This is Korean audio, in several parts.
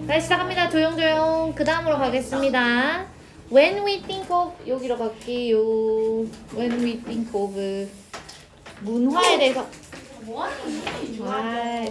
네, 시작합니다. 조용조용. 그 다음으로 가겠습니다. When we think of, 여기로 갈게요. When we think of 문화에 대해서. 뭐하니? 아,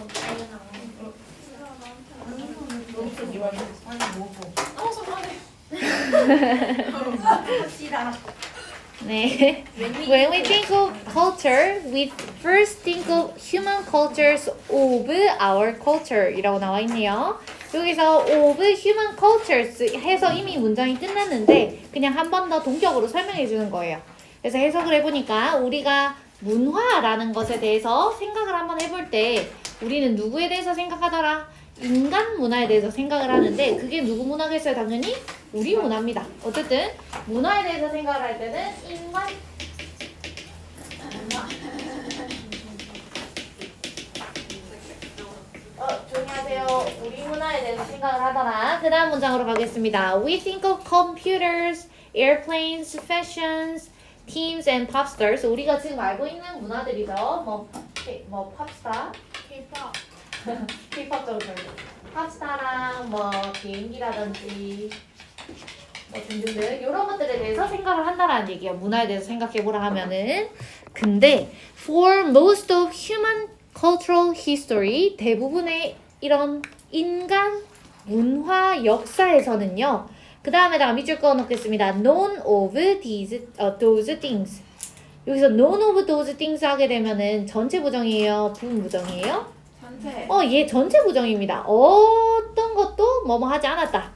네. When we think of culture, we first think of human cultures of our culture 이라고 나와 있네요. 여기서 of human cultures 해서 이미 문장이 끝났는데 그냥 한 번 더 동격으로 설명해 주는 거예요. 그래서 해석을 해보니까 우리가 문화라는 것에 대해서 생각을 한번 해볼 때 우리는 누구에 대해서 생각하더라? 인간 문화에 대해서 생각을 하는데 그게 누구 문화겠어요? 당연히 우리 문화입니다. 어쨌든 문화에 대해서 생각을 할 때는 인간 조용히 하세요. 우리 문화에 대해서 생각을 하더라. 그 다음 문장으로 가겠습니다. We think of computers, airplanes, fashions, teams and pop stars. 우리가 지금 알고 있는 문화들이죠. 뭐 팝스타, K-pop. K-pop적으로 팝스타랑 뭐 비행기라든지 뭐 등등등 이런 것들에 대해서 생각을 한다라는 얘기예요. 문화에 대해서 생각해보라 하면은 근데 for most of human cultural history 대부분의 이런 인간 문화 역사에서는요. 그 다음에다가 밑줄 그어 놓겠습니다. None of those things. 여기서 none of those things 하게 되면은 전체 부정이에요? 부분 부정이에요? 전체. 얘 전체 부정입니다. 어떤 것도 뭐뭐 하지 않았다.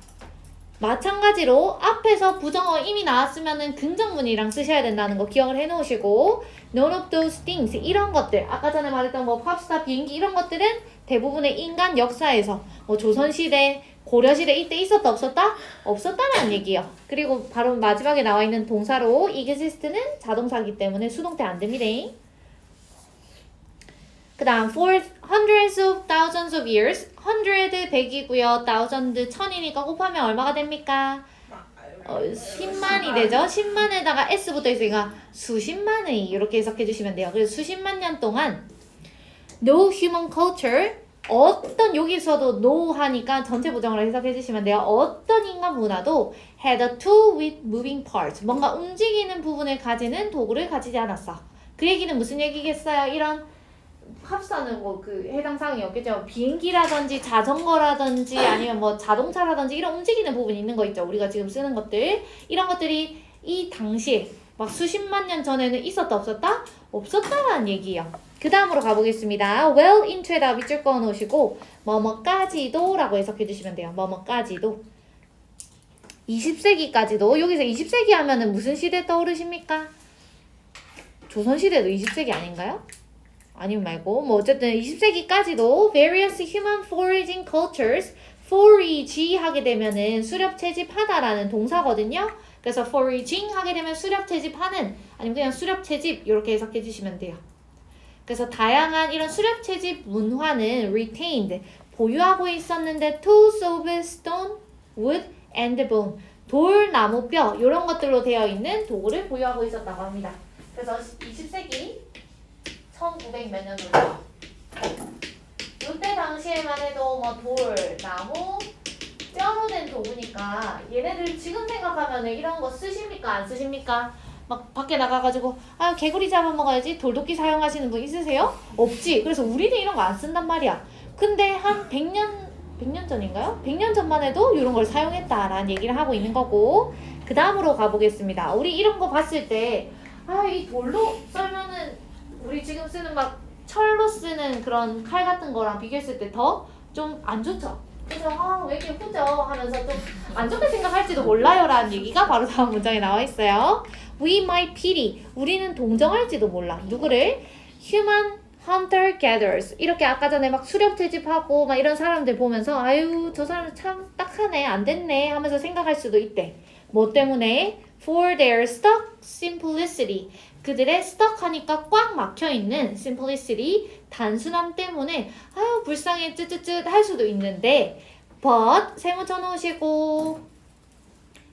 마찬가지로 앞에서 부정어 이미 나왔으면은 긍정문이랑 쓰셔야 된다는 거 기억을 해 놓으시고 none of those things 이런 것들 아까 전에 말했던 뭐 팝스타 비행기 이런 것들은 대부분의 인간 역사에서 뭐 조선시대 고려시대 이때 있었다 없었다? 없었다라는 얘기예요. 그리고 바로 마지막에 나와 있는 동사로 exist는 자동사이기 때문에 수동태 안 됩니다. 그 다음 for hundreds of thousands of years 100 100이고요. thousand 1000이니까 곱하면 얼마가 됩니까? 10만이 되죠. 10만에다가 s 붙어 있으니까 수십만의 이렇게 해석해 주시면 돼요. 그래서 수십만 년 동안 no human culture 어떤 여기서도 no 하니까 전체 부정으로 해석해 주시면 돼요. 어떤 인간 문화도 had a tool with moving parts 뭔가 움직이는 부분을 가지는 도구를 가지지 않았어. 그 얘기는 무슨 얘기겠어요? 이런 팝스타는 뭐 그 해당 사항이 없겠죠. 비행기라든지 자전거라든지 아니면 뭐 자동차라든지 이런 움직이는 부분이 있는 거 있죠. 우리가 지금 쓰는 것들 이런 것들이 이 당시에 막 수십만 년 전에는 있었다 없었다? 없었다라는 얘기예요. 그 다음으로 가보겠습니다. well into에다 밑줄 그어 놓으시고 뭐뭐까지도 라고 해석해 주시면 돼요. 뭐뭐까지도 20세기까지도 여기서 20세기 하면은 무슨 시대 떠오르십니까? 조선시대도 20세기 아닌가요? 아니면 말고 뭐 어쨌든 20세기까지도 various human foraging cultures forage 하게 되면은 수렵 채집하다라는 동사거든요. 그래서 foraging 하게 되면 수렵 채집하는 아니면 그냥 수렵 채집 이렇게 해석해 주시면 돼요. 그래서 다양한 이런 수렵 채집 문화는 retained 보유하고 있었는데 tools of stone, wood and bone 돌, 나무, 뼈 이런 것들로 되어 있는 도구를 보유하고 있었다고 합니다. 그래서 20세기 1900 몇 년도죠. 이때 당시에만 해도 뭐 돌, 나무, 뼈로 된 도구니까 얘네들 지금 생각하면은 이런 거 쓰십니까? 안 쓰십니까? 막 밖에 나가가지고 아 개구리 잡아먹어야지 돌도끼 사용하시는 분 있으세요? 없지. 그래서 우리는 이런 거 안 쓴단 말이야. 근데 한 100년 전인가요? 100년 전만 해도 이런 걸 사용했다라는 얘기를 하고 있는 거고 그 다음으로 가보겠습니다. 우리 이런 거 봤을 때 아 이 돌로 썰면은 우리 지금 쓰는 막 철로 쓰는 그런 칼 같은 거랑 비교했을 때 더 좀 안 좋죠. 그래서 왜 이렇게 후져 하면서 좀 안 좋게 생각할지도 몰라요 라는 얘기가 바로 다음 문장에 나와 있어요. We might pity 우리는 동정할지도 몰라. 누구를? Human hunter gatherers 이렇게 아까 전에 막 수렵 채집하고 막 이런 사람들 보면서 아유 저 사람 참 딱하네 안 됐네 하면서 생각할 수도 있대. 뭐 때문에? For their stuck simplicity 그들의 stuck 하니까 꽉 막혀있는 simplicity 단순함 때문에 아유 불쌍해 쯧쯧쯧 할 수도 있는데 but 세모 쳐놓으시고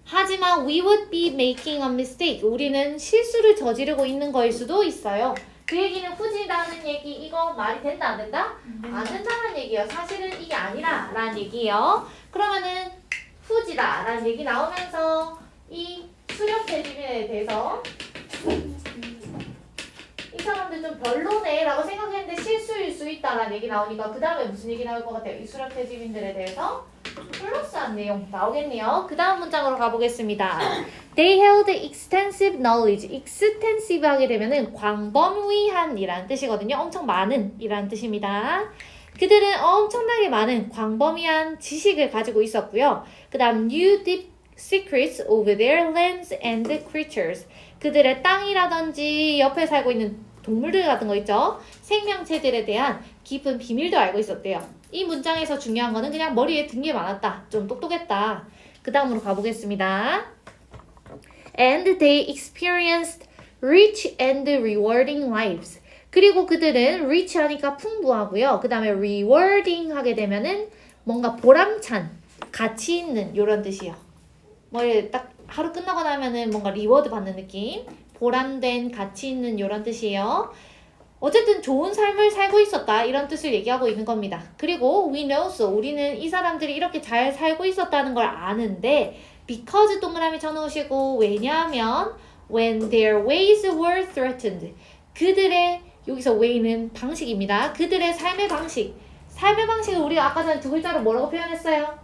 하지만 we would be making a mistake 우리는 실수를 저지르고 있는 거일 수도 있어요. 그 얘기는 후지라는 얘기 이거 말이 된다 안 된다? 안 된다는 얘기예요. 사실은 이게 아니라 라는 얘기예요. 그러면은 후지다 라는 얘기 나오면서 이 수렴태 지민에 대해서 이 사람들 좀 별로네 라고 생각했는데 실수일 수 있다라는 얘기 나오니까 그 다음에 무슨 얘기 나올 것 같아요? 이 수렴태 지민들에 대해서 플러스한 내용 나오겠네요. 그 다음 문장으로 가보겠습니다. They held extensive knowledge. extensive 하게 되면은 광범위한 이라는 뜻이거든요. 엄청 많은 이라는 뜻입니다. 그들은 엄청나게 많은 광범위한 지식을 가지고 있었고요. 그 다음 knew deep secrets of their lands and creatures. 그들의 땅이라든지 옆에 살고 있는 동물들 같은 거 있죠. 생명체들에 대한 깊은 비밀도 알고 있었대요. 이 문장에서 중요한 거는 그냥 머리에 든 게 많았다. 좀 똑똑했다. 그 다음으로 가보겠습니다. And they experienced rich and rewarding lives. 그리고 그들은 rich 하니까 풍부하고요. 그 다음에 rewarding 하게 되면은 뭔가 보람찬, 가치 있는 이런 뜻이요. 뭐 딱 하루 끝나고 나면은 뭔가 리워드 받는 느낌, 보람된 가치 있는 이런 뜻이에요. 어쨌든 좋은 삶을 살고 있었다 이런 뜻을 얘기하고 있는 겁니다. 그리고 we know so 우리는 이 사람들이 이렇게 잘 살고 있었다는 걸 아는데 because 동그라미 쳐놓으시고 왜냐하면 when their ways were threatened 그들의 여기서 way는 방식입니다. 그들의 삶의 방식을 우리가 아까 전에 두 글자로 뭐라고 표현했어요?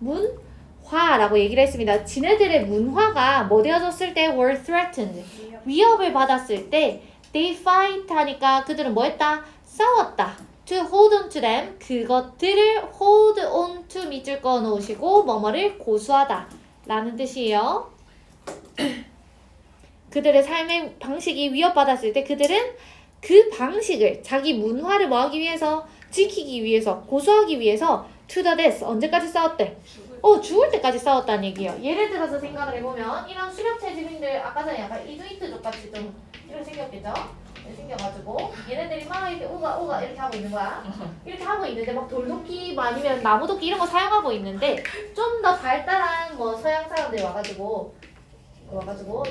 문화라고 얘기를 했습니다. 지네들의 문화가 뭐 되어졌을 때 were threatened 위협을 받았을 때 they fight 하니까 그들은 뭐 했다? 싸웠다. to hold on to them 그것들을 hold on to 밑줄 그어 놓으시고 뭐뭐를 고수하다 라는 뜻이에요. 그들의 삶의 방식이 위협받았을 때 그들은 그 방식을 자기 문화를 뭐 하기 위해서 지키기 위해서 고수하기 위해서 to the death 언제까지 싸웠대? 죽을 때까지 싸웠다는 얘기예요. 예를 들어서 생각을 해보면 이런 수렵체 지민들 아까 전에 약간 이두이트족 같이 좀 이렇게 생겼겠죠? 이렇게 생겨가지고 얘네들이 막 이렇게 오가 이렇게 하고 있는 거야. 이렇게 하고 있는데 막 돌도끼 뭐 아니면 나무도끼 이런 거 사용하고 있는데 좀 더 발달한 뭐 서양 사람들이 와가지고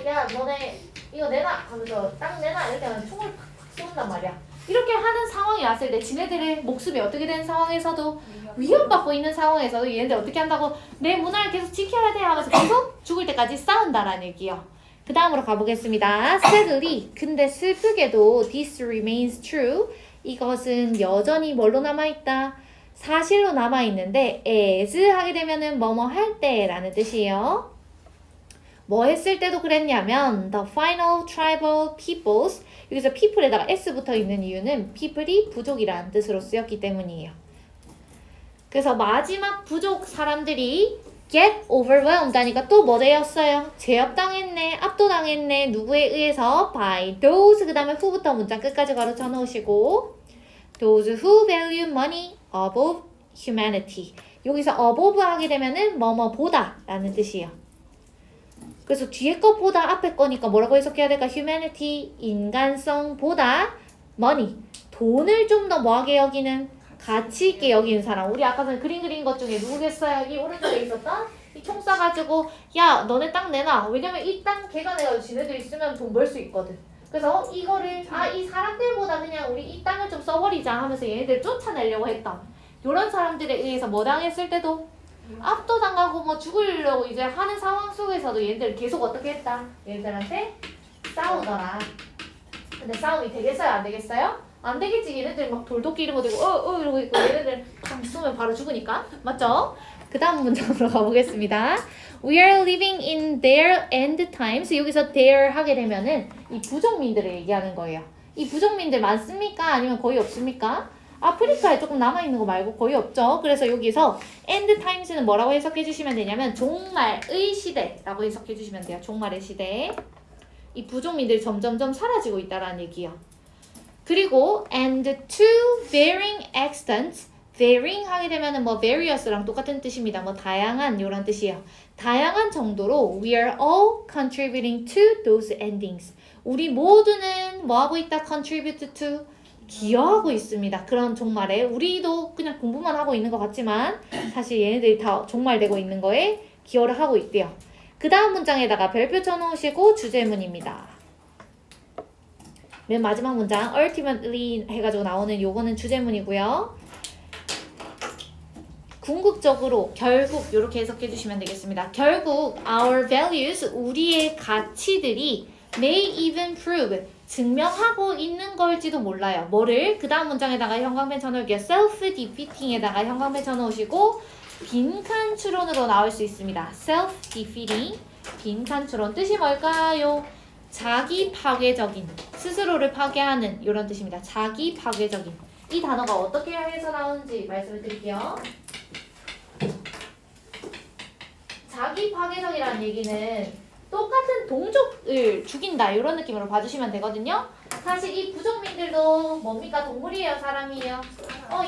야 너네 이거 내놔 하면서 딱 내놔 이렇게 하면 총을 팍팍 쏜단 말이야. 이렇게 하는 상황이 왔을 때 지네들의 목숨이 어떻게 되는 상황에서도 위협받고 있는 상황에서도 얘네들 어떻게 한다고 내 문화를 계속 지켜야 돼 하면서 계속 죽을 때까지 싸운다라는 얘기요. 그 다음으로 가보겠습니다. Sadly, 근데 슬프게도 this remains true. 이것은 여전히 뭘로 남아있다? 사실로 남아있는데 as 하게 되면은 뭐뭐 할 때라는 뜻이에요. 뭐 했을 때도 그랬냐면 the final tribal peoples 여기서 people에다가 s 붙어 있는 이유는 people이 부족이라는 뜻으로 쓰였기 때문이에요. 그래서 마지막 부족 사람들이 get overwhelmed 하니까 또 뭐 되었어요? 제압당했네, 압도당했네, 누구에 의해서? by those 그 다음에 who부터 문장 끝까지 가로쳐 놓으시고 those who value money above humanity 여기서 above 하게 되면은 뭐뭐보다 라는 뜻이에요. 그래서 뒤에 것보다 앞에 거니까 뭐라고 해석해야 될까? humanity, 인간성보다 money, 돈을 좀 더 뭐하게 여기는 가치 있게 여기는 사람. 우리 아까 전에 그림 그린 것 중에 누구겠어요? 이 오른쪽에 있었던 이 총 쏴가지고 야 너네 땅 내놔. 왜냐면 이 땅 걔가 내가 지네들 있으면 돈 벌 수 있거든. 그래서 이거를 이 사람들보다 그냥 우리 이 땅을 좀 써버리자 하면서 얘네들 쫓아내려고 했다. 이런 사람들에 의해서 뭐 당했을 때도 압도당하고 뭐 죽으려고 이제 하는 상황 속에서도 얘네들 계속 어떻게 했다? 얘네들한테 싸우더라. 근데 싸움이 되겠어요? 안 되겠어요? 안 되겠지. 얘네들 막 돌도끼 이런 거 들고 이러고 있고 얘네들 딱 쏘면 바로 죽으니까. 맞죠? 그 다음 문장으로 가보겠습니다. We are living in their end times. 여기서 their 하게 되면은 이 부족민들을 얘기하는 거예요. 이 부족민들 많습니까? 아니면 거의 없습니까? 아프리카에 조금 남아있는 거 말고 거의 없죠. 그래서 여기서 end times는 뭐라고 해석해 주시면 되냐면 종말의 시대라고 해석해 주시면 돼요. 종말의 시대. 이 부족민들이 점점점 사라지고 있다라는 얘기예요. 그리고 and to varying extents varying 하게 되면은 뭐 various랑 똑같은 뜻입니다. 뭐 다양한 이런 뜻이에요. 다양한 정도로 we are all contributing to those endings. 우리 모두는 뭐 하고 있다? contribute to 기여하고 있습니다. 그런 종말에 우리도 그냥 공부만 하고 있는 것 같지만 사실 얘네들이 다 종말되고 있는 거에 기여를 하고 있대요. 그 다음 문장에다가 별표 쳐놓으시고 주제문입니다. 맨 마지막 문장 ultimately 해가지고 나오는 요거는 주제문이고요. 궁극적으로 결국 이렇게 해석해 주시면 되겠습니다. 결국 our values 우리의 가치들이 may even prove 증명하고 있는 걸지도 몰라요. 뭐를? 그 다음 문장에다가 형광펜 쳐놓을게요. self-defeating에다가 형광펜 쳐놓으시고 빈칸 추론으로 나올 수 있습니다. self-defeating 빈칸 추론 뜻이 뭘까요? 자기 파괴적인 스스로를 파괴하는 이런 뜻입니다. 자기 파괴적인 이 단어가 어떻게 해서 나오는지 말씀을 드릴게요. 자기 파괴적이라는 얘기는 똑같은 동족을 죽인다 이런 느낌으로 봐주시면 되거든요. 사실 이 부족민들도 뭡니까? 동물이에요? 사람이에요?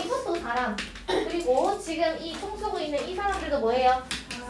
이것도 사람. 그리고 지금 이 총 쏘고 있는 이 사람들도 뭐예요?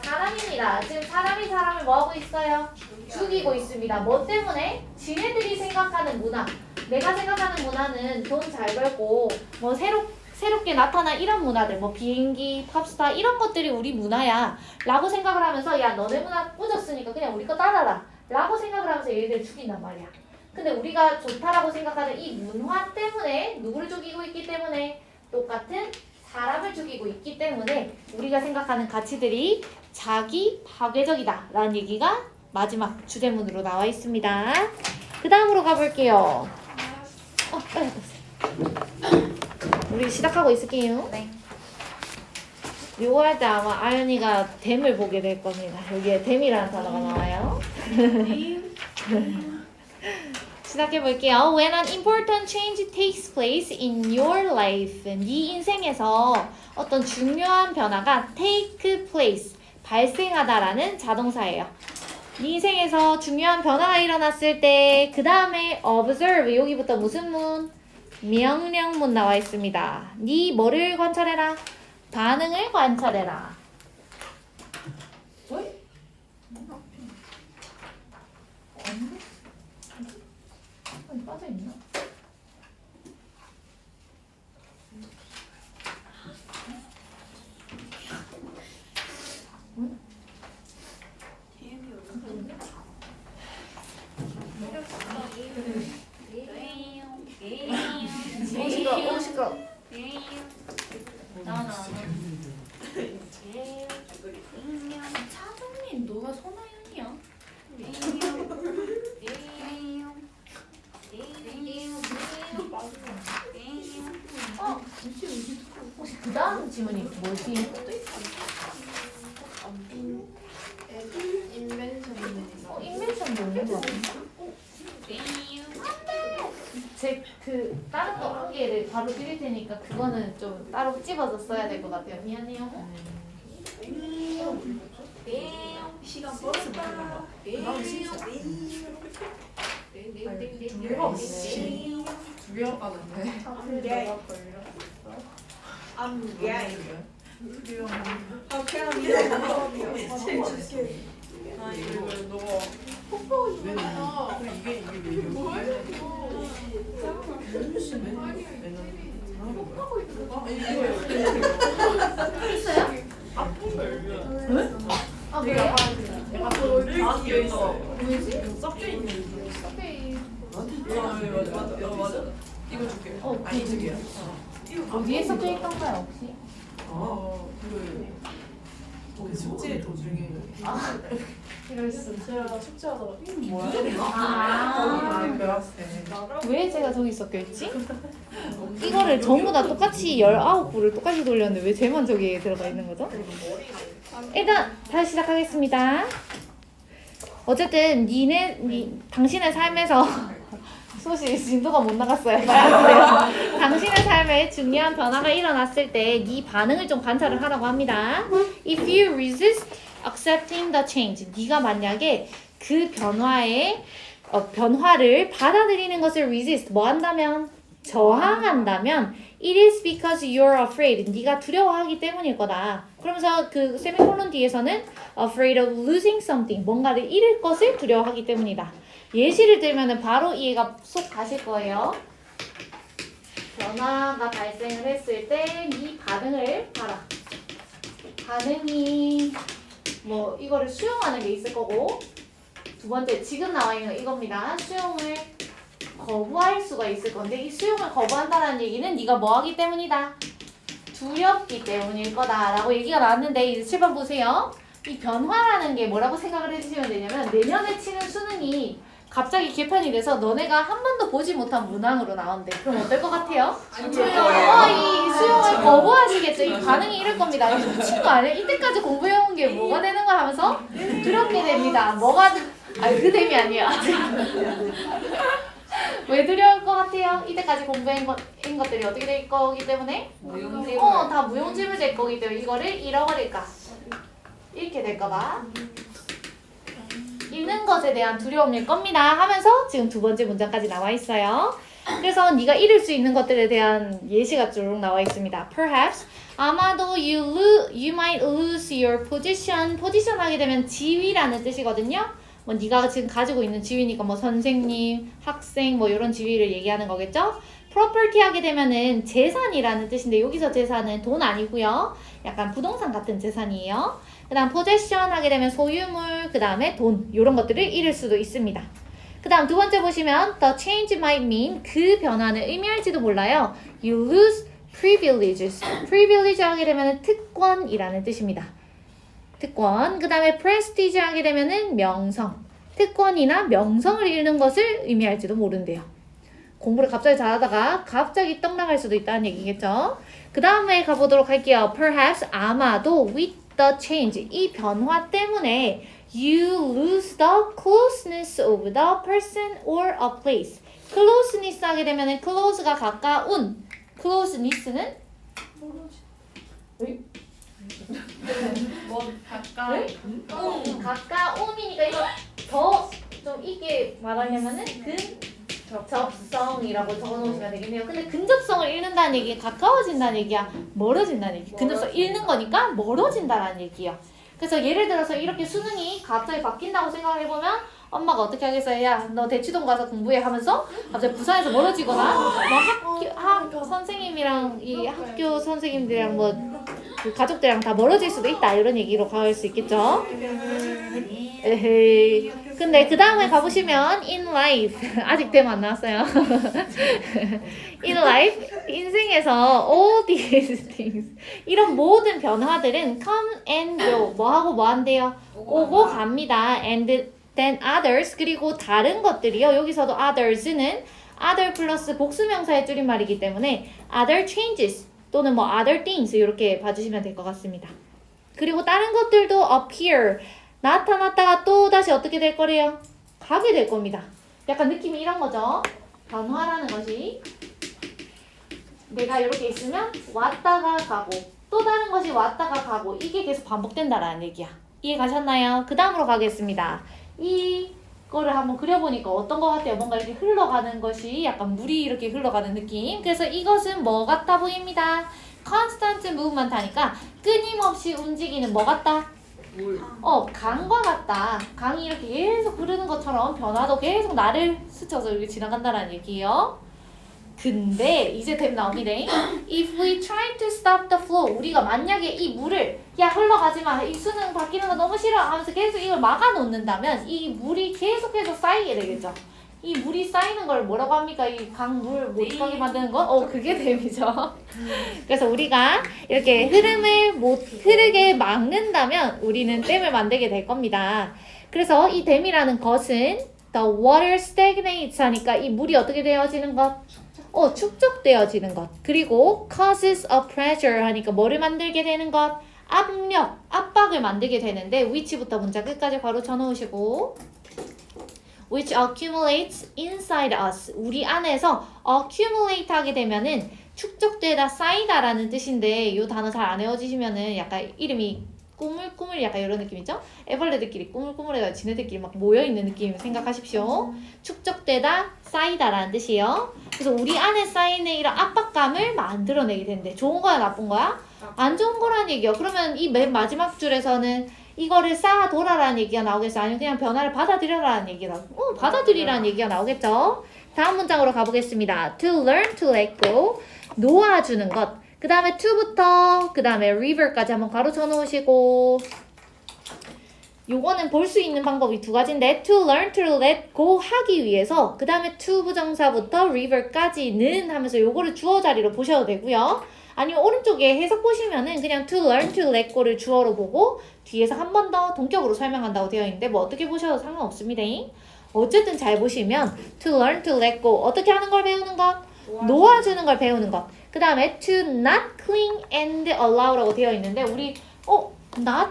사람입니다. 지금 사람이 사람을 뭐하고 있어요? 죽이고 있습니다. 뭐 때문에? 지네들이 생각하는 문화. 내가 생각하는 문화는 돈 잘 벌고 뭐 새롭게 나타난 이런 문화들 뭐 비행기, 팝스타 이런 것들이 우리 문화야 라고 생각을 하면서 야 너네 문화 꾸졌으니까 그냥 우리 거 따라라 라고 생각을 하면서 얘들 죽인단 말이야. 근데 우리가 좋다라고 생각하는 이 문화 때문에 누구를 죽이고 있기 때문에 똑같은 사람을 죽이고 있기 때문에 우리가 생각하는 가치들이 자기 파괴적이다 라는 얘기가 마지막 주제문으로 나와 있습니다. 그 다음으로 가볼게요. 빨리 가세요. 우리 시작하고 있을게요. 네. 요거 할 때 아마 아연이가 댐을 보게 될 겁니다. 여기에 댐이라는 단어가 나와요. 시작해 볼게요. When an important change takes place in your life. 네 인생에서 어떤 중요한 변화가 take place, 발생하다라는 자동사예요. 네 인생에서 중요한 변화가 일어났을 때 그 다음에 observe, 여기부터 무슨 문? 명령문 나와 있습니다. 네 뭐를 관찰해라? 반응을 관찰해라. 왜? 아니, 빠져있나? 응? 시끄러. 차정민 너가 손아연이야? 혹시 그 다음 질문이 뭐지? 인벤션도 있는 거 같은데? 제 그 다른 거 한 개를 바로 드릴 테니까 그거는 좀 따로 찝어서 써야 될 것 같아요. 미안해요. 시간 버스 타는 거. 두 개가 없네. 두 개가 빠졌네. 있어요? 아 그래요? 섞여 있는 맞아. 이거 줄게. 아니 두 개야. 어디에 섞여 있던가요 혹시? 그 숙제 도중에. 이럴 수. 제가 숙제하다가 뭐야? 왜 제가 저기 섞여 있지? 이거를 전부 다 똑같이 19부를 똑같이 돌렸는데 왜 쟤만 저기에 들어가 있는 거죠? 일단 다시 시작하겠습니다. 어쨌든 당신의 삶에서 수시 진도가 못 나갔어요. 말하세요. 당신의 삶에 중요한 변화가 일어났을 때 네 반응을 좀 관찰을 하라고 합니다. If you resist accepting the change, 네가 만약에 그 변화를 받아들이는 것을 resist, 뭐 한다면? 저항한다면 it is because you're afraid. 네가 두려워하기 때문일 거다. 그러면서 그 세미콜론 뒤에서는 afraid of losing something. 뭔가를 잃을 것을 두려워하기 때문이다. 예시를 들면은 바로 이해가 쏙 가실 거예요. 변화가 발생을 했을 때 네 반응을 봐라. 반응이 뭐 이거를 수용하는 게 있을 거고 두 번째 지금 나와 있는 거 이겁니다. 수용을 거부할 수가 있을 건데 이 수용을 거부한다는 얘기는 네가 뭐 하기 때문이다? 두렵기 때문일 거다라고 얘기가 나왔는데 이제 7번 보세요. 이 변화라는 게 뭐라고 생각을 해주시면 되냐면 내년에 치는 수능이 갑자기 개편이 돼서 너네가 한 번도 보지 못한 문항으로 나온대. 그럼 어떨 것 같아요? 안 이 좋아요. 수용을 거부하시겠죠? 이 반응이 이럴 겁니다. 이거 미친 거 아니야? 이때까지 공부해온 게 뭐가 되는 거야 하면서 두렵게 됩니다. 뭐가 아니 그 됨이 아니야. 왜 두려울 것 같아요? 이때까지 공부한 것들이 어떻게 될 거기 때문에? 다 무용지물 될 거기 때문에 이거를 잃어버릴까? 잃게 될까 봐. 잃는 것에 대한 두려움일 겁니다 하면서 지금 두 번째 문장까지 나와 있어요. 그래서 네가 잃을 수 있는 것들에 대한 예시가 쭉 나와 있습니다. Perhaps 아마도 you might lose your position. position 하게 되면 지위라는 뜻이거든요. 뭐 네가 지금 가지고 있는 지위니까 뭐 선생님, 학생 뭐 이런 지위를 얘기하는 거겠죠. property 하게 되면은 재산이라는 뜻인데 여기서 재산은 돈 아니고요. 약간 부동산 같은 재산이에요. 그 다음 possession 하게 되면 소유물, 그 다음에 돈 이런 것들을 잃을 수도 있습니다. 그 다음 두 번째 보시면 the change might mean 그 변화는 의미할지도 몰라요. You lose privileges. privilege 하게 되면 특권이라는 뜻입니다. 특권. 그 다음에 prestige 하게 되면은 명성. 특권이나 명성을 잃는 것을 의미할지도 모른대요. 공부를 갑자기 잘하다가 갑자기 떡 나갈 수도 있다는 얘기겠죠. 그 다음에 가보도록 할게요. Perhaps 아마도 with the change 이 변화 때문에 you lose the closeness of the person or a place. closeness 하게 되면은 close가 가까운 closeness는 뭐 가까이. 가까움이니까 이거 더 좀 있게 말하려면은 근접성이라고 적어놓으시면 되겠네요. 근데 근접성을 잃는다는 얘기가 가까워진다는 얘기야, 멀어진다는 얘기. 근접성 잃는 거니까 멀어진다라는 얘기야. 그래서 예를 들어서 이렇게 수능이 갑자기 바뀐다고 생각을 해보면 엄마가 어떻게 하겠어요? 야, 너 대치동 가서 공부해 하면서 갑자기 부산에서 멀어지거나 뭐 학교 선생님이랑 이 학교 선생님들이랑 뭐 그 가족들이랑 다 멀어질 수도 있다 이런 얘기로 갈 수 있겠죠. 에헤이. 근데 그 다음에 가보시면 in life 아직 대만 안 나왔어요. in life 인생에서 all these things 이런 모든 변화들은 come and go 뭐하고 뭐한대요? 오고 갑니다. and then others 그리고 다른 것들이요. 여기서도 others는 other 플러스 복수명사의 줄임말이기 때문에 other changes 또는 뭐 other things 이렇게 봐주시면 될 것 같습니다. 그리고 다른 것들도 appear 나타났다가 또 다시 어떻게 될 거래요? 가게 될 겁니다. 약간 느낌이 이런 거죠. 변화라는 것이 내가 이렇게 있으면 왔다가 가고 또 다른 것이 왔다가 가고 이게 계속 반복된다라는 얘기야. 이해 가셨나요? 그 다음으로 가겠습니다. 이거를 한번 그려보니까 어떤 것 같아요? 뭔가 이렇게 흘러가는 것이 약간 물이 이렇게 흘러가는 느낌. 그래서 이것은 뭐 같아 보입니다. constant movement 하니까 끊임없이 움직이는 뭐 같다? 강과 같다. 강이 이렇게 계속 흐르는 것처럼 변화도 계속 나를 스쳐서 이렇게 지나간다는 얘기예요. 근데 이제 답 나옵니다. If we try to stop the flow, 우리가 만약에 이 물을 야 흘러가지 마, 이 수능 바뀌는 거 너무 싫어 하면서 계속 이걸 막아놓는다면 이 물이 계속해서 쌓이게 되겠죠. 이 물이 쌓이는 걸 뭐라고 합니까? 이 강물 못 가게 만드는 거? 그게 댐이죠. 그래서 우리가 이렇게 흐름을 못 흐르게 막는다면 우리는 댐을 만들게 될 겁니다. 그래서 이 댐이라는 것은 the water stagnates 하니까 이 물이 어떻게 되어지는 것? 축적되어지는 것. 그리고 causes a pressure 하니까 뭐를 만들게 되는 것? 압력, 압박을 만들게 되는데 which부터 문자 끝까지 바로 쳐놓으시고 which accumulates inside us. 우리 안에서 accumulate 하게 되면은 축적되다, 쌓이다라는 뜻인데 이 단어 잘 안 외워지시면은 약간 이름이 꾸물꾸물 약간 이런 느낌이죠? 애벌레들끼리 꾸물꾸물해가 지네들끼리 막 모여있는 느낌 생각하십시오. 축적되다, 쌓이다라는 뜻이에요. 그래서 우리 안에 쌓이는 이런 압박감을 만들어내게 된대. 좋은 거야, 나쁜 거야? 안 좋은 거라는 얘기야. 그러면 이 맨 마지막 줄에서는 이거를 쌓아둬라라는 얘기가 나오겠어? 아니면 그냥 변화를 받아들여라라는 얘기가 나오겠어? 받아들이라는 얘기가 나오겠죠? 다음 문장으로 가보겠습니다. To learn to let go. 놓아주는 것. 그 다음에 to부터 그 다음에 river까지 한번 가로쳐 놓으시고 요거는 볼 수 있는 방법이 두 가지인데 to learn, to let go 하기 위해서 그 다음에 to 부정사부터 river까지는 하면서 요거를 주어 자리로 보셔도 되고요. 아니면 오른쪽에 해석 보시면은 그냥 to learn, to let go를 주어로 보고 뒤에서 한 번 더 동격으로 설명한다고 되어 있는데 뭐 어떻게 보셔도 상관없습니다. 어쨌든 잘 보시면 to learn, to let go 어떻게 하는 걸 배우는 것? 놓아주는 걸 배우는 것. 그 다음에 to not cling and allow라고 되어 있는데 우리 not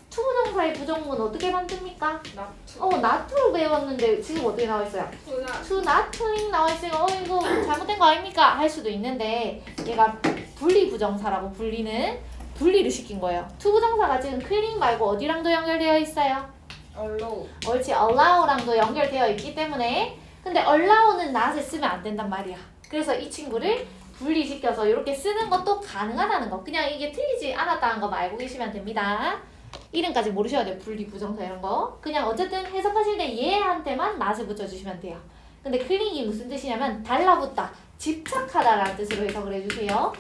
to 부정사의 부정문 어떻게 만듭니까? not to로 배웠는데 지금 어떻게 나와 있어요? to not cling 나와 있어요. 이거 잘못된 거 아닙니까? 할 수도 있는데 얘가 분리 부정사라고 분리를 시킨 거예요. to 부정사가 지금 cling 말고 어디랑도 연결되어 있어요? 옳지, allow랑도 연결되어 있기 때문에 근데 allow는 not을 쓰면 안 된단 말이야. 그래서 이 친구를 분리시켜서 이렇게 쓰는 것도 가능하다는 거. 그냥 이게 틀리지 않았다는 거 알고 계시면 됩니다. 이름까지 모르셔야 돼요. 분리, 부정사 이런 거. 그냥 어쨌든 해석하실 때 얘한테만 not을 붙여주시면 돼요. 근데 클링이 무슨 뜻이냐면 달라붙다, 집착하다라는 뜻으로 해석을 해주세요.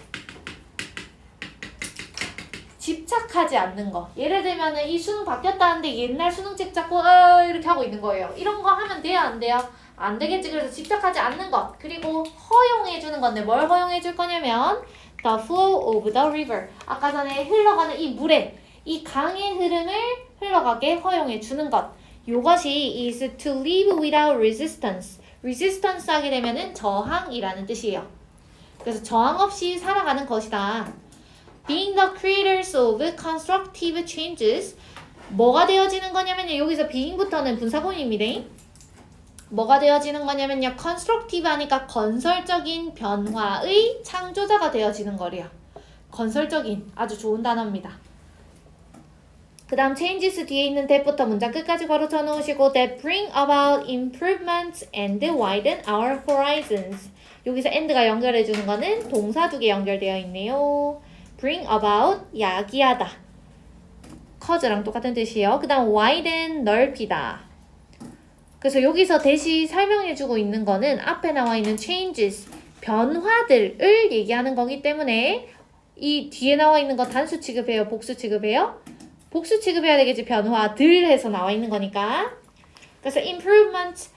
집착하지 않는 거. 예를 들면은 이 수능 바뀌었다는데 옛날 수능책 잡고 이렇게 하고 있는 거예요. 이런 거 하면 돼요, 안 돼요? 안 되겠지. 그래서 집착하지 않는 것. 그리고 허용해 주는 건데 뭘 허용해 줄 거냐면 the flow of the river. 아까 전에 흘러가는 이 물에 이 강의 흐름을 흘러가게 허용해 주는 것. 요것이 is to live without resistance. resistance 하게 되면은 저항이라는 뜻이에요. 그래서 저항 없이 살아가는 것이다. Being the creators of constructive changes. 뭐가 되어지는 거냐면요. 여기서 being부터는 분사구문입니다. 뭐가 되어지는 거냐면요. constructive 하니까 건설적인 변화의 창조자가 되어지는 거래요. 건설적인 아주 좋은 단어입니다. 그 다음 changes 뒤에 있는 that부터 문장 끝까지 걸어쳐 놓으시고 that bring about improvements and widen our horizons. 여기서 and가 연결해 주는 거는 동사 두 개 연결되어 있네요. bring about 야기하다. cause랑 똑같은 뜻이에요. 그 다음 widen 넓히다. 그래서 여기서 대시 설명해 주고 있는 거는 앞에 나와 있는 changes 변화들을 얘기하는 거기 때문에 이 뒤에 나와 있는 거 단수 취급해요? 복수 취급해요? 복수 취급해야 되겠지. 변화들 해서 나와 있는 거니까. 그래서 improvement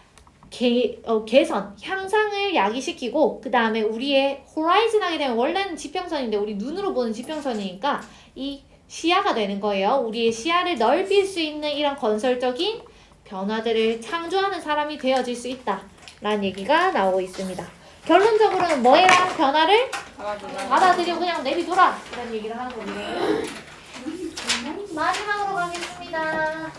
개선, 향상을 야기시키고 그 다음에 우리의 horizon 하게 되면 원래는 지평선인데 우리 눈으로 보는 지평선이니까 이 시야가 되는 거예요. 우리의 시야를 넓힐 수 있는 이런 건설적인 변화들을 창조하는 사람이 되어질 수 있다 라는 얘기가 나오고 있습니다. 결론적으로는 뭐 해라? 변화를 받아들이고 그냥 내비둬라 이런 얘기를 하는 겁니다. 마지막으로 가겠습니다.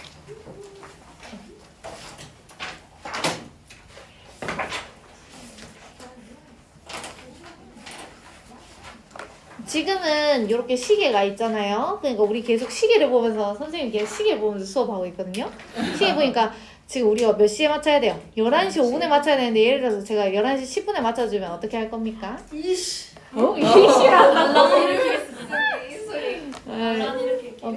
지금은 이렇게 시계가 있잖아요. 그러니까 우리 계속 시계를 보면서 선생님 계속 시계 보면서 수업하고 있거든요. 시계 보니까 지금 우리가 몇 시에 맞춰야 돼요? 11시 5분에 맞춰야 되는데 예를 들어서 제가 11시 10분에 맞춰주면 어떻게 할 겁니까? 이시라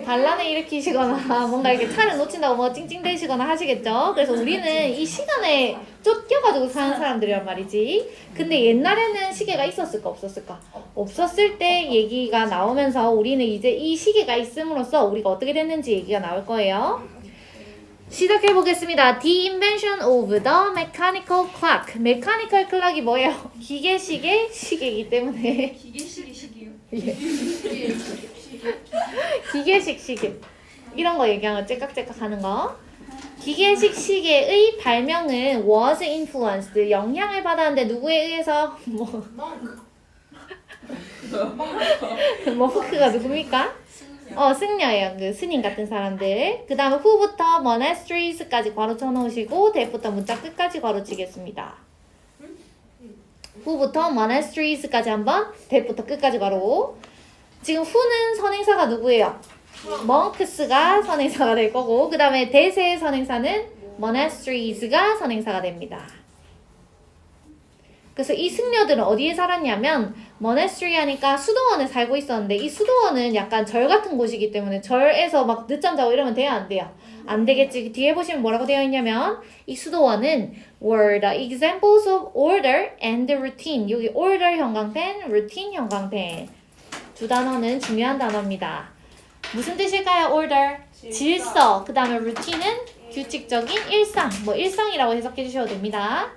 반란을 일으키시거나 뭔가 이렇게 차를 놓친다고 뭐 찡찡대시거나 하시겠죠. 그래서 우리는 이 시간에 쫓겨가지고 사는 사람들이란 말이지. 근데 옛날에는 시계가 있었을까 없었을까? 없었을 때 얘기가 나오면서 우리는 이제 이 시계가 있음으로써 우리가 어떻게 됐는지 얘기가 나올 거예요. 시작해 보겠습니다. The invention of the mechanical clock. mechanical clock이 뭐예요? 기계식의 시계이기 때문에 기계식이 시기요. 기계식 시계 이런 거 얘기하는 거 째깍째깍 하는 거. 기계식 시계의 발명은 was influenced 영향을 받았는데 누구에 의해서? 멍크가 누굽니까? 승려예요. 그 스님 같은 사람들. 그 다음에 who부터 monasteries까지 괄호쳐 놓으시고 that부터 문자 끝까지 괄호치겠습니다. who부터 monasteries까지 한번 that부터 끝까지 괄호. 지금 who는 선행사가 누구예요? monks가 선행사가 될 거고 그 다음에 that의 선행사는 monasteries가 선행사가 됩니다. 그래서 이 승려들은 어디에 살았냐면 monastery 하니까 수도원에 살고 있었는데 이 수도원은 약간 절 같은 곳이기 때문에 절에서 막 늦잠 자고 이러면 돼요? 안 돼요? 안 되겠지. 뒤에 보시면 뭐라고 되어 있냐면 이 수도원은 were the examples of order and routine. 여기 order 형광펜, routine 형광펜 두 단어는 중요한 단어입니다. 무슨 뜻일까요? order. 질서. 그 다음에 루틴은 규칙적인 일상. 뭐 일상이라고 해석해 주셔도 됩니다.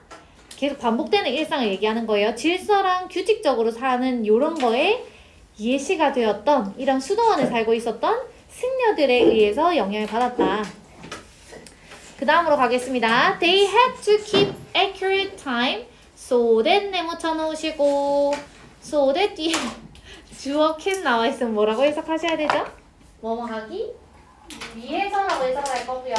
계속 반복되는 일상을 얘기하는 거예요. 질서랑 규칙적으로 사는 요런 거에 예시가 되었던 이런 수도원에 살고 있었던 승려들에 의해서 영향을 받았다. 그 다음으로 가겠습니다. They had to keep accurate time so that 네모 쳐놓으시고 so that 뒤에 주어 can 나와 있으면 뭐라고 해석하셔야 되죠? 뭐뭐 하기? 위해서라고 해석할 거고요.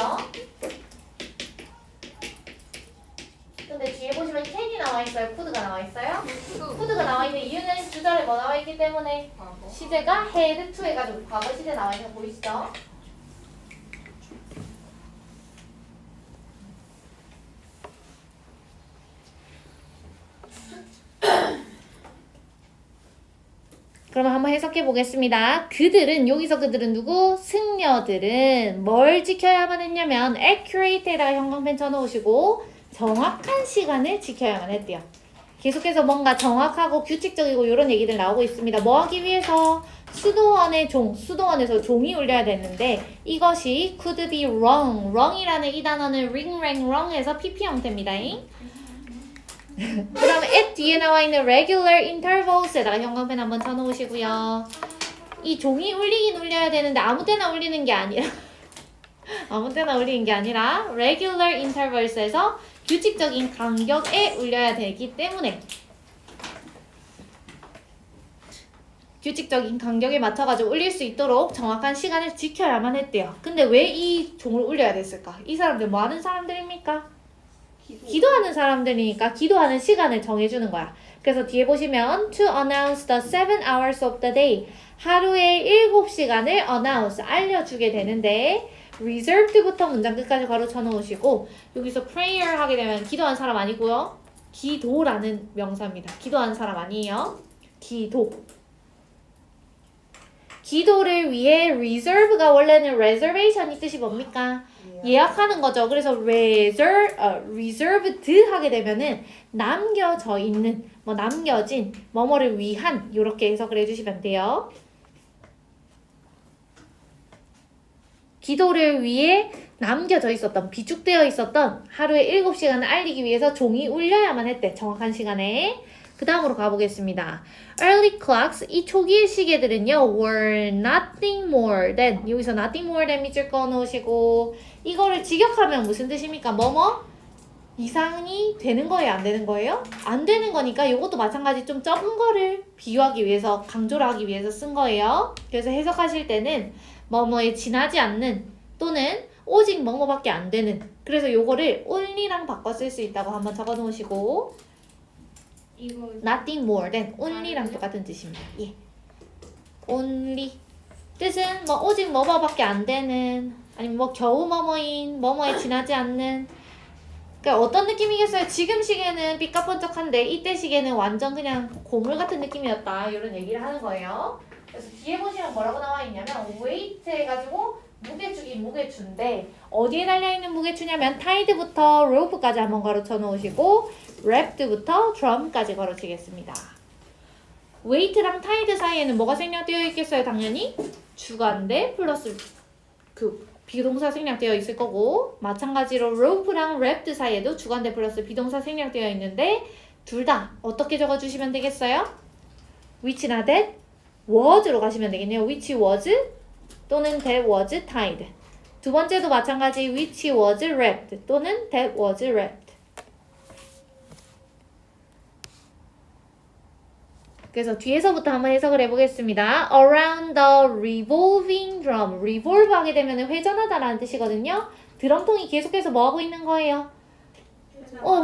근데 뒤에 보시면 can이 나와 있어요? could가 나와 있어요? could가 나와 있는 이유는 주절에 뭐 나와 있기 때문에 시제가 had to 해가지고 과거 시제 나와 있는 거 보이시죠? 그러면 한번 해석해 보겠습니다. 그들은 여기서 그들은 누구? 승려들은 뭘 지켜야만 했냐면 accurate에다가 형광펜 쳐놓으시고 정확한 시간을 지켜야만 했대요. 계속해서 뭔가 정확하고 규칙적이고 이런 얘기들 나오고 있습니다. 뭐 하기 위해서? 수도원의 종, 수도원에서 종이 울려야 됐는데 이것이 could be wrong. wrong이라는 이 단어는 ring, rang, wrong에서 PP 형태입니다. 그 다음에 at 뒤에 나와 있는 regular intervals에다가 형광펜 한번 쳐놓으시고요. 이 종이 울리긴 울려야 되는데 아무 때나 울리는 게 아니라 아무 때나 울리는 게 아니라 regular intervals에서 규칙적인 간격에 울려야 되기 때문에 규칙적인 간격에 맞춰가지고 울릴 수 있도록 정확한 시간을 지켜야만 했대요. 근데 왜 이 종을 울려야 됐을까? 이 사람들 뭐 하는 사람들입니까? 기도하는 사람들이니까 기도하는 시간을 정해주는 거야. 그래서 뒤에 보시면 to announce the 7 hours of the day 하루의 7시간을 announce 알려주게 되는데 reserved부터 문장 끝까지 바로 쳐놓으시고 여기서 prayer 하게 되면 기도한 사람 아니고요. 기도라는 명사입니다. 기도하는 사람 아니에요. 기도. 기도를 위해 reserve가 원래는 reservation 이 뜻이 뭡니까? 예약하는 거죠. 그래서 reserved 하게 되면은 남겨져 있는, 뭐 남겨진, 뭐뭐를 위한 이렇게 해석을 해주시면 돼요. 기도를 위해 남겨져 있었던, 비축되어 있었던 하루에 7시간을 알리기 위해서 종이 울려야만 했대. 정확한 시간에. 그 다음으로 가보겠습니다. Early clocks, 이 초기의 시계들은요, were nothing more than, 여기서 nothing more than 밑줄 꺼놓으시고, 이거를 직역하면 무슨 뜻입니까? 뭐뭐? 이상이 되는 거예요? 안 되는 거예요? 안 되는 거니까 이것도 마찬가지 좀 적은 거를 비유하기 위해서, 강조를 하기 위해서 쓴 거예요. 그래서 해석하실 때는 뭐뭐에 지나지 않는 또는 오직 뭐뭐밖에 안 되는, 그래서 요거를 only랑 바꿔 쓸 수 있다고 한번 적어 놓으시고 이거 nothing more than only랑 똑같은 뜻입니다. 예. only 뜻은 뭐 오직 뭐뭐밖에 안 되는, 아니면 뭐 겨우 뭐뭐인, 뭐뭐에 지나지 않는. 그러니까 어떤 느낌이겠어요? 지금 시계는 삐까뻔쩍한데 이때 시계는 완전 그냥 고물 같은 느낌이었다, 이런 얘기를 하는 거예요. 그래서 뒤에 보시면 뭐라고 나와 있냐면 weight 해가지고 무게추긴 무게추인데 어디에 달려있는 무게추냐면 tide부터 rope까지 한번 걸어쳐 놓으시고 wrapped부터 drum까지 걸어치겠습니다. weight랑 tide 사이에는 뭐가 생략되어 있겠어요? 당연히 주관대 플러스 그 비동사 생략되어 있을 거고, 마찬가지로 rope랑 wrapped 사이에도 주관대 플러스 비동사 생략되어 있는데 둘 다 어떻게 적어주시면 되겠어요? which나 that, was로 가시면 되겠네요. which was 또는 that was tied. 두 번째도 마찬가지 which was wrapped 또는 that was wrapped. 그래서 뒤에서부터 한번 해석을 해보겠습니다. Around the revolving drum. revolve 하게 되면 회전하다라는 뜻이거든요. 드럼통이 계속해서 뭐하고 있는 거예요?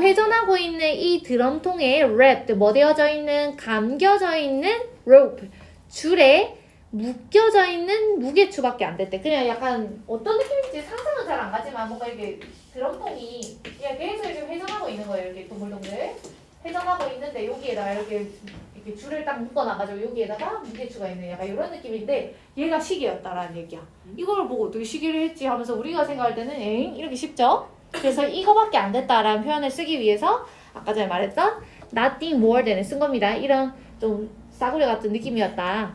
회전하고 있는 이 드럼통에 wrapped, 뭐 되어져 있는? 감겨져 있는 rope. 줄에 묶여져 있는 무게추밖에 안 됐대. 그냥 약간 어떤 느낌인지 상상은 잘 안 가지만 뭔가 이렇게 드럼통이 그냥 계속 이렇게 회전하고 있는 거예요. 이렇게 동글동글 회전하고 있는데 여기에다가 이렇게 줄을 딱 묶어놔가지고 여기에다가 무게추가 있는 약간 이런 느낌인데 얘가 시계였다라는 얘기야. 이걸 보고 어떻게 시계를 했지 하면서 우리가 생각할 때는 에잉? 이렇게 쉽죠? 그래서 이거밖에 안 됐다라는 표현을 쓰기 위해서 아까 전에 말했던 nothing more than을 쓴 겁니다. 이런 좀 싸구려 같은 느낌이었다.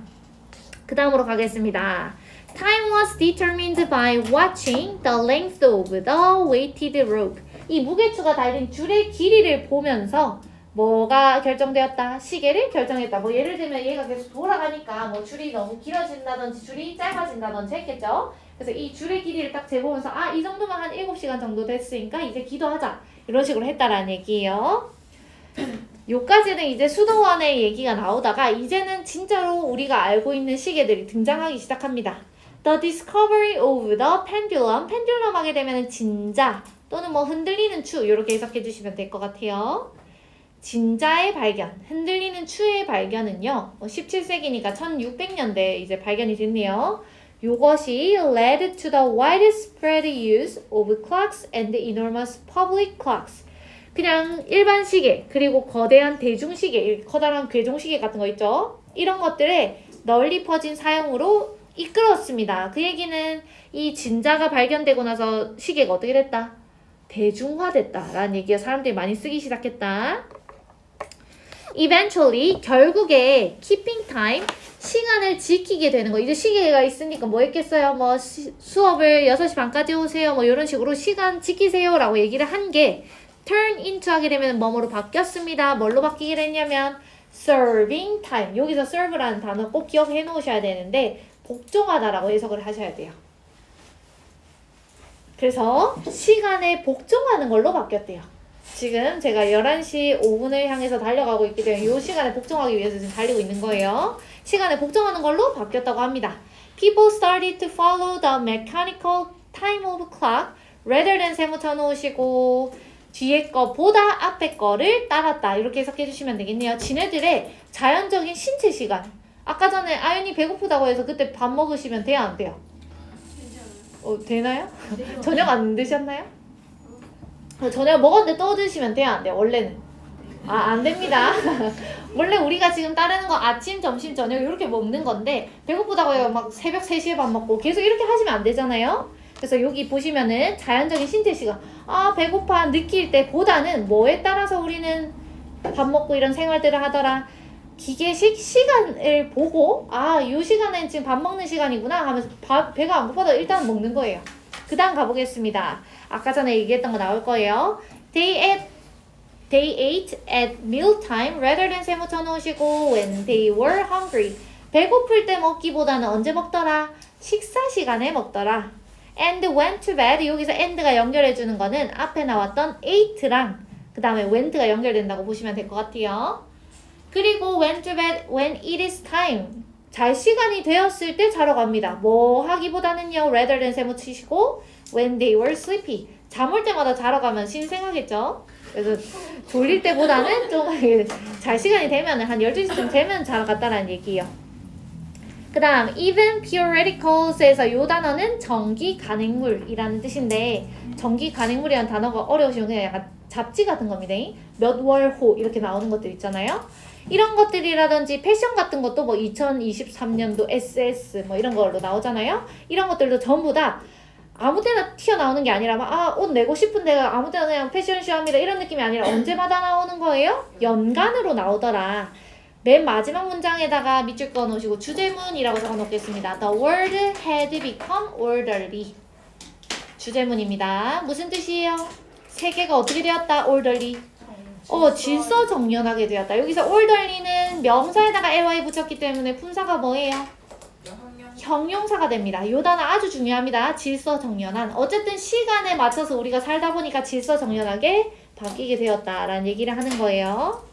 그 다음으로 가겠습니다. Time was determined by watching the length of the weighted rope. 이 무게추가 달린 줄의 길이를 보면서 뭐가 결정되었다? 시계를 결정했다. 뭐 예를 들면 얘가 계속 돌아가니까 뭐 줄이 너무 길어진다든지 줄이 짧아진다든지 했겠죠. 그래서 이 줄의 길이를 딱 재보면서 아, 이 정도면 한 7시간 정도 됐으니까 이제 기도하자. 이런 식으로 했다라는 얘기예요. 요까지는 이제 수도원의 얘기가 나오다가 이제는 진짜로 우리가 알고 있는 시계들이 등장하기 시작합니다. The discovery of the pendulum. pendulum 하게 되면 진자 또는 뭐 흔들리는 추 이렇게 해석해 주시면 될 것 같아요. 진자의 발견, 흔들리는 추의 발견은요. 17세기니까 1600년대에 이제 발견이 됐네요. 요것이 led to the widespread use of clocks and enormous public clocks. 그냥 일반 시계, 그리고 거대한 대중시계, 커다란 괴종시계 같은 거 있죠? 이런 것들의 널리 퍼진 사용으로 이끌었습니다. 그 얘기는 이 진자가 발견되고 나서 시계가 어떻게 됐다? 대중화됐다라는 얘기가 사람들이 많이 쓰기 시작했다. Eventually, 결국에 keeping time, 시간을 지키게 되는 거. 이제 시계가 있으니까 뭐 했겠어요? 뭐 수업을 6시 반까지 오세요. 뭐 이런 식으로 시간 지키세요 라고 얘기를 한 게 turn into 하게 되면 뭐뭐로 바뀌었습니다. 뭘로 바뀌게 됐냐면 serving time. 여기서 serve라는 단어 꼭 기억해 놓으셔야 되는데 복종하다라고 해석을 하셔야 돼요. 그래서 시간에 복종하는 걸로 바뀌었대요. 지금 제가 11시 5분을 향해서 달려가고 있기 때문에 이 시간에 복종하기 위해서 지금 달리고 있는 거예요. 시간에 복종하는 걸로 바뀌었다고 합니다. People started to follow the mechanical time of clock rather than 세모 쳐놓으시고 뒤에 거보다 앞에 거를 따랐다. 이렇게 해석해 주시면 되겠네요. 지네들의 자연적인 신체 시간. 아까 전에 아윤이 배고프다고 해서 그때 밥 먹으시면 돼요? 안 돼요? 되나요? 저녁 안 드셨나요? 저녁 먹었는데 또 드시면 돼요? 안 돼요? 원래는? 안 됩니다. 원래 우리가 지금 따르는 거 아침, 점심, 저녁 이렇게 먹는 건데 배고프다고 해요. 막 새벽 3시에 밥 먹고 계속 이렇게 하시면 안 되잖아요? 그래서 여기 보시면은 자연적인 신체 시간. 배고파 느낄 때보다는 뭐에 따라서 우리는 밥 먹고 이런 생활들을 하더라. 기계식 시간을 보고 이 시간엔 지금 밥 먹는 시간이구나 하면서 배가 안 고파도 일단 먹는 거예요. 그 다음 가보겠습니다. 아까 전에 얘기했던 거 나올 거예요. They ate at mealtime rather than 세모 쳐놓으시고 when they were hungry. 배고플 때 먹기보다는 언제 먹더라? 식사 시간에 먹더라. And went to bed. 여기서 and가 연결해주는 거는 앞에 나왔던 ate랑 그 다음에 went가 연결된다고 보시면 될 것 같아요. 그리고 went to bed when it is time. 잘 시간이 되었을 때 자러 갑니다. 뭐 하기보다는요. rather than 세모 치시고 when they were sleepy. 잠 올 때마다 자러 가면 신생하겠죠? 그래서 졸릴 때보다는 좀 잘 시간이 되면 한 12시쯤 되면 자러 갔다라는 얘기예요. 그 다음 even periodicals에서 요 단어는 정기 간행물이라는 뜻인데 정기 간행물이라는 단어가 어려우시면 그냥 약간 잡지 같은 겁니다. 몇 월 호 이렇게 나오는 것들 있잖아요. 이런 것들이라든지 패션 같은 것도 뭐 2023년도 SS 뭐 이런 걸로 나오잖아요. 이런 것들도 전부 다 아무 데나 튀어나오는 게 아니라 막 옷 내고 싶은 데가 아무 데나 그냥 패션쇼 합니다 이런 느낌이 아니라 언제마다 나오는 거예요? 연간으로 나오더라. 맨 마지막 문장에다가 밑줄 그어 놓으시고 주제문이라고 적어 놓겠습니다. The world had become orderly. 주제문입니다. 무슨 뜻이에요? 세계가 어떻게 되었다? orderly. 질서정연하게 되었다. 여기서 orderly는 명사에다가 ly 붙였기 때문에 품사가 뭐예요? 형용사가 됩니다. 이 단어 아주 중요합니다. 질서정연한. 어쨌든 시간에 맞춰서 우리가 살다 보니까 질서정연하게 바뀌게 되었다라는 얘기를 하는 거예요.